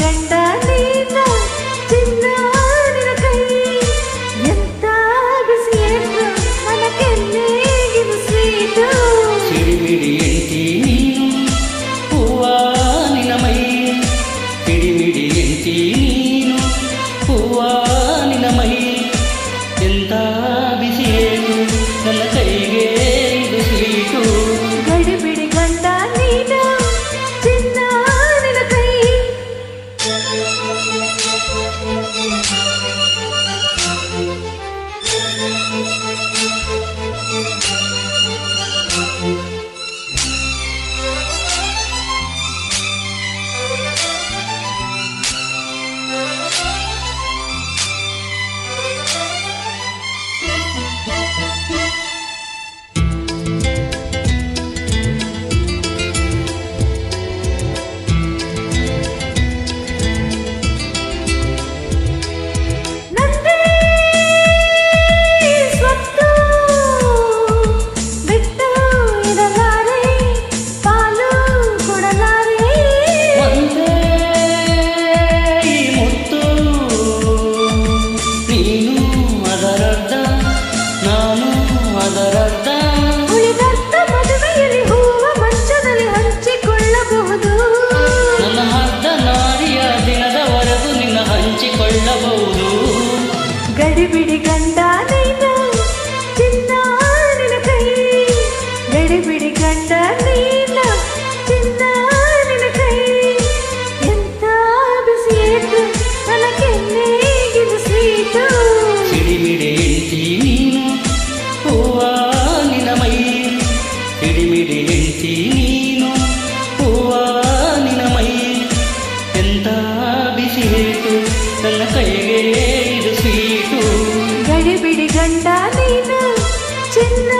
ಗಂಡ ನೀನು ಚಿನ್ನ ನಿನ್ನ ಕೈ ಎಂತ ಬಿಸಿಯೇನು ನನ್ನ ಕೆನ್ನೆಗಿನ ಸ್ವೀಟು ಸಿಡಿಮಿಡಿ ಎಂಟಿ ನೀನು ಹೂವ ನಿನ್ನ ಮೈ ಸಿಡಿಮಿಡಿ ಎಂಟಿ ನೀನು ಹೂವ ನಿನ್ನ ಮೈ ಎಂತ ಬಿಸಿಯೇನು ನನ್ನ ಕೈಗೆ ಇದು ಸ್ವೀಟು ಗಡಿಬಿಡಿ ಗಂಡ ನೀನು ಚಿನ್ನ ನಿನ್ನ ಕೈ ಉಳಿದರ್ಥ ಮದುವೆಯಲ್ಲಿ ಹೂವ ಮಂಚದಲ್ಲಿ ಹಂಚಿಕೊಳ್ಳಬಹುದು ನನ್ನ ಅರ್ಧ ನಾರಿಯ ದಿನದವರೆಗೂ ನಿನ್ನ ಹಂಚಿಕೊಳ್ಳಬಹುದು ಗಡಿಬಿಡಿ ಗಂಡ ನೀನು ಚಿನ್ನ ನಿನ್ನ ಕೈ ಗಡಿಬಿಡಿ ಗಂಡ ನೀನು ಚಿನ್ನ ನಿನ್ನ ಕೈ ಎಂತ ಬಿಸಿಯೇನು ನನ್ನ ಕೆನ್ನೆಗಿನ ಸ್ವೀಟು ಸಿಡಿಮಿಡಿ ಎಂಟಿ ನೀನು ಹೂವ ನಿನ್ನ ಮೈ ಸಿಡಿಮಿಡಿ ಎಂಟಿ ನೀನು ಹೂವ ನಿನ್ನ ಮೈ ಎಂತ ಬಿಸಿಯೇಟು ನನ್ನ ಕೈಗೆ ಇದು ಸ್ವೀಟು ಗಡಿಬಿಡಿ ಗಂಡ ನೀನು ಚಿನ್ನ